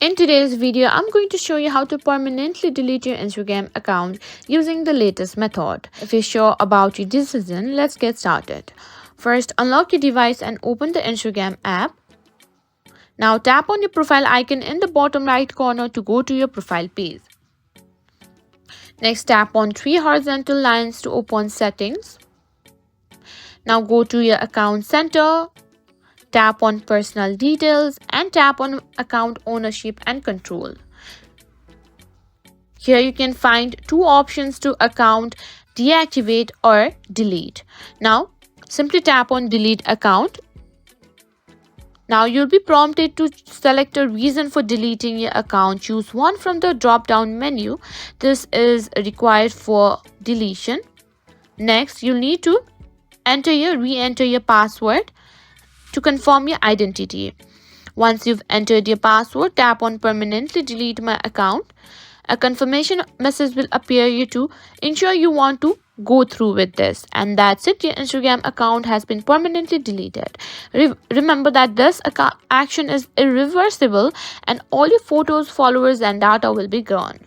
In today's video, I'm going to show you how to permanently delete your Instagram account using the latest method. If you're sure about your decision, let's get started. First, unlock your device and open the Instagram app. Now tap on your profile icon in the bottom right corner to go to your profile page. Next, tap on three horizontal lines to open settings. Now go to your account center. Tap on personal details and tap on account ownership and control. Here you can find two options to account: deactivate or delete. Now simply tap on delete account. Now you'll be prompted to select a reason for deleting your account. Choose one from the drop down menu. This is required for deletion. Next, you'll need to re-enter your password to confirm your identity. Once you've entered your password, tap on permanently delete my account. A confirmation message will appear here to ensure you want to go through with this. And that's it, your Instagram account has been permanently deleted. Remember that this action is irreversible and all your photos, followers and data will be gone.